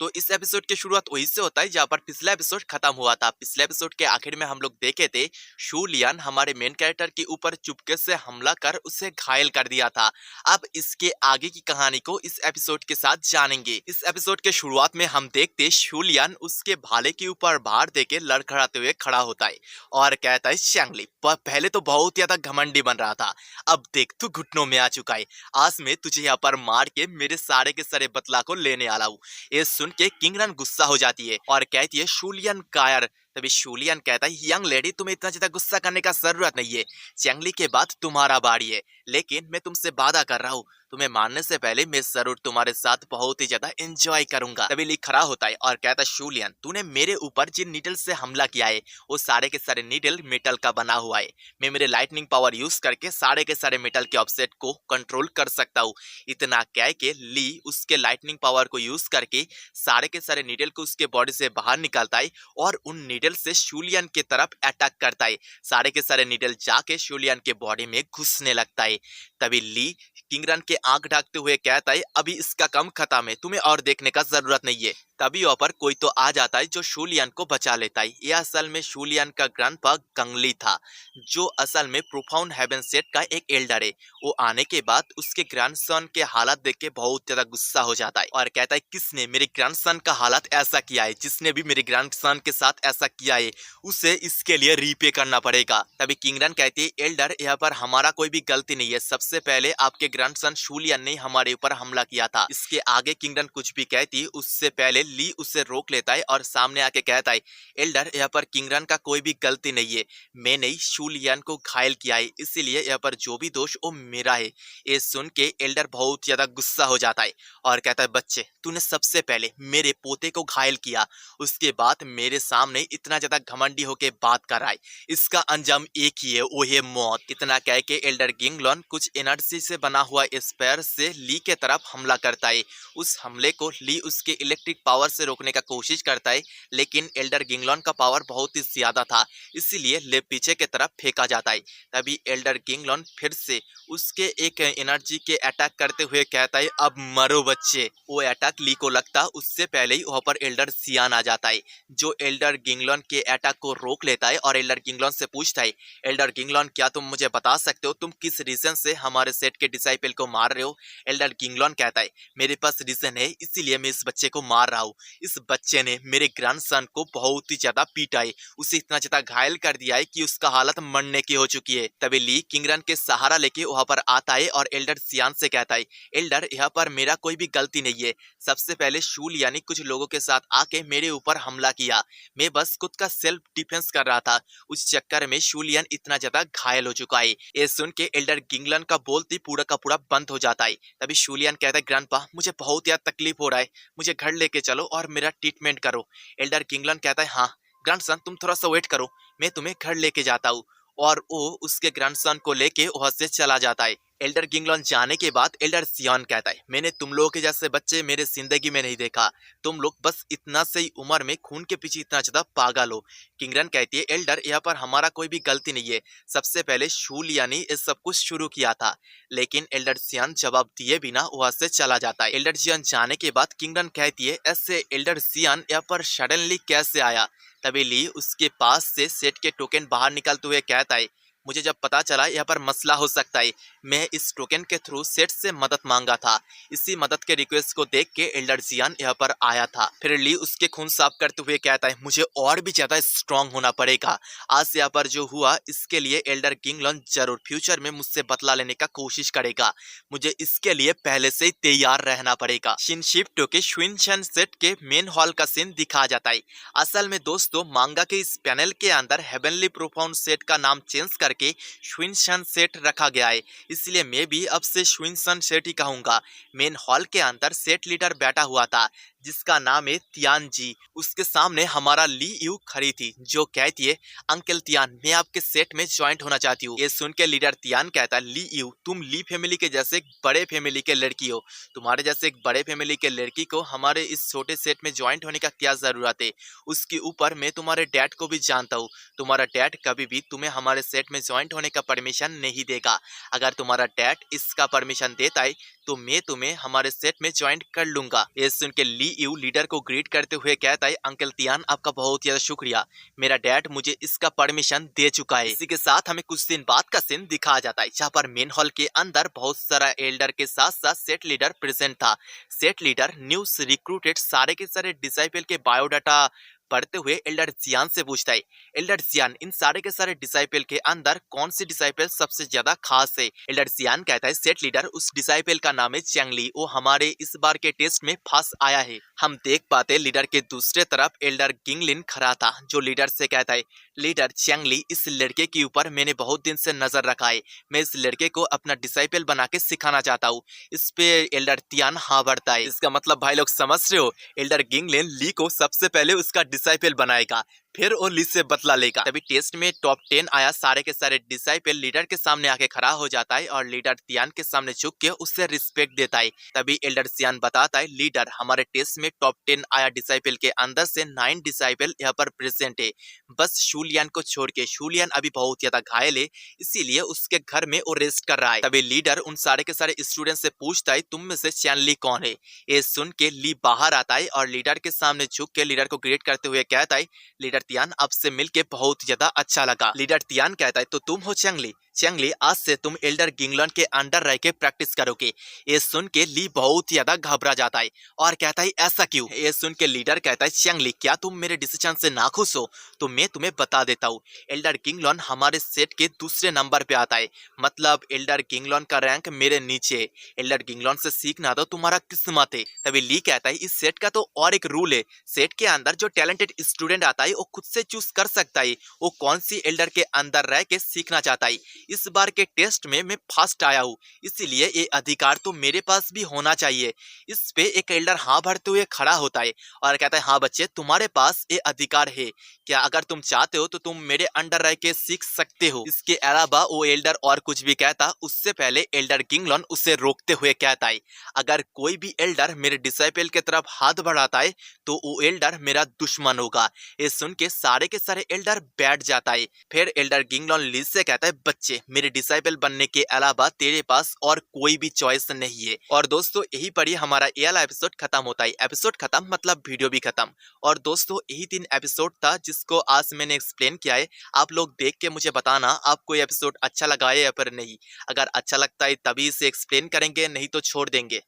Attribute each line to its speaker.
Speaker 1: तो इस एपिसोड की शुरुआत वहीं से होता है जहाँ पर पिछला एपिसोड खत्म हुआ था। पिछले एपिसोड के आखिर में हम लोग देखे थे शू लियान हमारे मेन कैरेक्टर के ऊपर चुपके से हमला कर उसे घायल कर दिया था। अब इसके आगे की कहानी को इस एपिसोड के साथ जानेंगे। इस एपिसोड के शुरुआत में हम देखते शू लियान उसके भाले के ऊपर भार देके लड़खड़ाते हुए खड़ा होता है और कहता है शैंगली पहले तो बहुत ज्यादा घमंडी बन रहा था, अब देख तू घुटनों में आ चुका है। आज मैं तुझे यहाँ पर मार के मेरे सारे के सारे बदला को लेने आला हूँ। ये सुन के किंगरन गुस्सा हो जाती है और कहती है शूलियन कायर। तभी शूलियन कहता है यंग लेडी तुम्हें इतना ज्यादा गुस्सा करने का जरूरत नहीं है, चैंगली के बाद तुम्हारा बारी है, लेकिन मैं तुमसे वादा कर रहा हूँ तुम्हें मारने से पहले मैं जरूर तुम्हारे साथ बहुत ही ज्यादा एंजॉय करूंगा। तभी ली खड़ा होता है और कहता है शूलियन तूने मेरे ऊपर जिन नीडल से हमला किया है वो सारे के सारे नीडल मेटल का बना हुआ है। मैं मेरे लाइटनिंग पावर यूज करके सारे के सारे मेटल के ऑफसेट को कंट्रोल कर सकता हूँ। इतना कह के ली उसके लाइटनिंग पावर को यूज करके सारे के सारे नीडल को उसके बॉडी से बाहर निकालता है और उन नीडल से शूलियन की तरफ अटैक करता है। सारे के सारे नीडल जाके शूलियन के बॉडी में घुसने लगता है। तभी ली किंगरन के आंख ढकते हुए कहता है अभी इसका काम खत्म है, तुम्हें और देखने का जरूरत नहीं है। तभी वहां पर कोई तो आ जाता है जो शूलियन को बचा लेता है। यह असल में शूलियन का ग्रैंडपा गंगली था, जो असल में प्रोफाउंड हेवन सेट का एक एल्डर है। वो आने के बाद उसके ग्रैंडसन के हालत देख के बहुत ज्यादा गुस्सा हो जाता है और कहता है किसने मेरे ग्रैंडसन का हालत ऐसा किया है, जिसने भी मेरे ग्रैंडसन के साथ ऐसा किया है उसे इसके लिए रीपे करना पड़ेगा। तभी किंगरन कहती है एल्डर यहाँ पर हमारा कोई भी गलती नहीं है, सबसे पहले आपके ग्रैंडसन शूलियन ने हमारे ऊपर हमला किया था। इसके आगे किंगरन कुछ भी कहती उससे पहले ली उसे रोक लेता है और सामने आके कहता है एल्डर यहाँ पर किंगरन का कोई भी गलती नहीं है, मैंने शूलियन को घायल किया है, इसीलिए यहाँ पर जो भी दोष वो मेरा है। ये सुन के एल्डर बहुत ज्यादा गुस्सा हो जाता है और कहता है बच्चे तूने सबसे पहले मेरे पोते को घायल किया, उसके बाद मेरे सामने इतना ज्यादा घमंडी होके बात कर रहा है, इसका अंजाम एक ही है वो है मौत। इतना कह के एल्डर गिंगलॉन कुछ एनर्जी से बना हुआ स्पेयर से ली के तरफ हमला करता है। उस हमले को ली उसके इलेक्ट्रिक पावर से रोकने का कोशिश करता है, लेकिन एल्डर गिंगलॉन का पावर बहुत ही ज्यादा था, इसीलिए ले पीछे के तरफ फेंका जाता है। तभी एल्डर गिंगलॉन फिर से उसके एक एनर्जी के अटैक करते हुए कहता है अब मरो बच्चे। वो अटैक ली को लगता उससे पहले ही वहां पर एल्डर सियान आ जाता है, जो एल्डर गिंगलॉन के अटैक को रोक लेता है और एल्डर गिंगलॉन से पूछता है एल्डर गिंगलॉन क्या तुम मुझे बता सकते हो तुम किस रीजन से हमारे सेट के डिसाइपल को मार रहे हो। एल्डर गिंगलॉन कहता है मेरे पास रीजन है, इसीलिए मैं इस बच्चे को मार रहा हूँ। इस बच्चे ने मेरे ग्रैंडसन को बहुत ही ज्यादा पीटा है, उसे इतना ज्यादा घायल कर दिया है कि उसका हालत मरने की हो चुकी है। तभी ली किंगरन के सहारा लेके वहां पर आता है और एल्डर सियान से कहता है एल्डर यहाँ पर मेरा कोई भी गलती नहीं है, सबसे पहले शूल यानी कुछ लोगों के साथ आके मेरे ऊपर हमला किया, मैं बस खुद का सेल्फ डिफेंस कर रहा था, उस चक्कर में शूलियन इतना ज्यादा घायल हो चुका है। ये सुन के एल्डर गिंगलन का बोलती पूरा का पूरा बंद हो जाता है। तभी शूलियन कहता है ग्रैंडपा मुझे बहुत ज्यादा तकलीफ हो रहा है, मुझे घर लेके चलो और मेरा ट्रीटमेंट करो। एल्डर गिंगलन कहता है हाँ ग्रैंडसन तुम थोड़ा सा वेट करो, मैं तुम्हें घर लेके जाता हूँ। और वो उसके ग्रैंडसन को लेके वहां से चला जाता है। एल्डर गिंगलॉन जाने के बाद एल्डर सियान कहता है मैंने तुम लोगों के जैसे बच्चे मेरे जिंदगी में नहीं देखा, तुम लोग बस इतना से ही उम्र में खून के पीछे इतना ज्यादा पागल हो। किंगरन कहती है एल्डर यहाँ पर हमारा कोई भी गलती नहीं है, सबसे पहले शूल यानी इस सब कुछ शुरू किया था। लेकिन एल्डर सियान जवाब दिए बिना वहां से चला जाता है। एल्डर सियान जाने के बाद किंगरन कहती है ऐसे एल्डर सियान यहाँ पर सडनली कैसे आया। तभी ली उसके पास से सेट के टोकन बाहर निकालते हुए कहता है मुझे जब पता चला यहाँ पर मसला हो सकता है, मैं इस टोकन के थ्रू सेट से मदद मांगा था, इसी मदद के रिक्वेस्ट को देख के एल्डर सियान यहाँ पर आया था। फिर ली उसके खून साफ करते हुए कहता है मुझे और भी ज्यादा स्ट्रांग होना पड़ेगा, आज यहाँ पर जो हुआ इसके लिए एल्डर गिंगलॉन जरूर फ्यूचर में मुझसे बदला लेने का कोशिश करेगा, मुझे इसके लिए पहले से ही तैयार रहना पड़ेगा। शिनशिफ्टो के श्विनशन सेट के मेन हॉल का सीन दिखाया जाता है। असल में दोस्तों मांगा के इस पैनल के अंदर हेवनली प्रोफाउंड सेट का नाम चेंज करके श्विनशन सेट रखा गया है, इसलिए मैं भी अब से श्विनशन सेट ही कहूंगा। मेन हॉल के अंदर सेट लीडर बैठा हुआ था जिसका नाम है तियान जी, उसके सामने हमारा ली यू खड़ी थी जो कहती है अंकल तियान मैं आपके सेट में ज्वाइंट होना चाहती हूँ। ये सुन के लीडर तियान कहता है ली यू तुम ली फैमिली के जैसे एक बड़े फैमिली के लड़की हो, तुम्हारे जैसे एक बड़े फैमिली के लड़की को हमारे इस छोटे सेट में ज्वाइंट होने का क्या जरूरत है। उसके ऊपर मैं तुम्हारे डैड को भी जानता हूँ, तुम्हारा डैड कभी भी तुम्हें हमारे सेट में ज्वाइंट होने का परमिशन नहीं देगा, अगर तुम्हारा डैड इसका परमिशन देता है तो मैं तुम्हें हमारे सेट में ज्वाइंट कर लूंगा। ये सुन के ली लियू लीडर को ग्रीट करते हुए कहता है, अंकल तियान आपका बहुत ज्यादा शुक्रिया, मेरा डैड मुझे इसका परमिशन दे चुका है। इसी के साथ हमें कुछ दिन बाद का सीन दिखाया जाता है, जहाँ पर मेन हॉल के अंदर बहुत सारा एल्डर के साथ साथ सेट लीडर प्रेजेंट था। सेट लीडर न्यूज रिक्रूटेड सारे के सारे डिसाइपल के बायोडाटा पढ़ते हुए एल्डर जियान से पूछता है, एल्डर जियान इन सारे के सारे डिसाइपल के अंदर कौन सी डिसाइपल सबसे ज्यादा खास है? एल्डर जियान कहता है, सेट लीडर उस डिसाइपल का नाम है चैंगली, वो हमारे इस बार के टेस्ट में फंस आया है। हम देख पाते लीडर के दूसरे तरफ एल्डर गिंगलिन खड़ा था, जो लीडर से कहता है, लीडर चैंगली इस लड़के के ऊपर मैंने बहुत दिन से नजर रखा है, मैं इस लड़के को अपना डिसाइपल बना के सिखाना चाहता हूँ। इस पे एल्डर तियान हाँ भरता है। इसका मतलब भाई लोग समझ रहे हो, एल्डर गिंगलिन ली को सबसे पहले उसका डिसाइपल बनाएगा, फिर वो ली से बदला लेगा। तभी टेस्ट में टॉप 10 आया सारे के सारे डिसाइपल लीडर के सामने आके खड़ा हो जाता है और लीडर तियान के सामने झुक के उससे रिस्पेक्ट देता है। तभी एल्डर तियान बताता है, लीडर हमारे टेस्ट में टॉप 10 आया डिसाइपल के अंदर से 9 डिसाइपल यहाँ पर प्रेजेंट है, बस शूलियन को छोड़ के। शूलियन अभी बहुत ज्यादा घायल है, इसीलिए उसके घर में वो रेस्ट कर रहा है। तभी लीडर उन सारे के सारे स्टूडेंट से पूछता है, तुम में से चैनली कौन है? ये सुन के ली बाहर आता है और लीडर के सामने झुक के लीडर को ग्रेट करते हुए कहता है, लीडर तियान आपसे मिलके बहुत ज्यादा अच्छा लगा। लीडर तियान कहता है, तो तुम हो चैंगली? चैंगली आज से तुम एल्डर गिंगलन के अंडर रह के प्रैक्टिस करोगे। ये सुन के ली बहुत ज्यादा घबरा जाता है और कहता है, ऐसा क्यों? ये सुन के लीडर कहता है, चैंगली क्या तुम मेरे डिसीजन से नाखुश हो? तो मैं तुम्हें बता देता हूँ, एल्डर गिंगलन हमारे सेट के दूसरे नंबर पे आता है, मतलब एल्डर गिंगलन का रैंक मेरे नीचे है। एल्डर गिंगलन से सीखना तो तुम्हारा किस्मत है। तभी ली कहता है, इस सेट का तो और एक रूल है, सेट के अंदर जो टैलेंटेड स्टूडेंट आता है वो खुद से चूज कर सकता है वो कौन सी एल्डर के अंदर रह के सीखना चाहता है। इस बार के टेस्ट में मैं फर्स्ट आया हूँ, इसीलिए ये अधिकार तो मेरे पास भी होना चाहिए। इस पे एक एल्डर हाँ भरते हुए खड़ा होता है और कहता है, हाँ बच्चे तुम्हारे पास ये अधिकार है, क्या अगर तुम चाहते हो तो तुम मेरे अंडर रह के सीख सकते हो। इसके अलावा वो एल्डर और कुछ भी कहता, उससे पहले एल्डर गिंगलन उसे रोकते हुए कहता है, अगर कोई भी एल्डर मेरे डिसाइपल की तरफ हाथ बढ़ाता है तो वो एल्डर मेरा दुश्मन होगा। ये सुन के सारे के सारे एल्डर बैठ जाता है। फिर एल्डर गिंगलन ली से कहता है, बच्चे मेरे डिसाइपल बनने के अलावा तेरे पास और कोई भी चॉइस नहीं है। और दोस्तों यही पर ही हमारा ये वाला एपिसोड खत्म होता है। एपिसोड खत्म मतलब वीडियो भी खत्म। और दोस्तों यही 3 एपिसोड था जिसको आज मैंने एक्सप्लेन किया है। आप लोग देख के मुझे बताना आपको ये एपिसोड अच्छा लगा है या फिर नहीं। अगर अच्छा लगता है तभी इसे एक्सप्लेन करेंगे, नहीं तो छोड़ देंगे।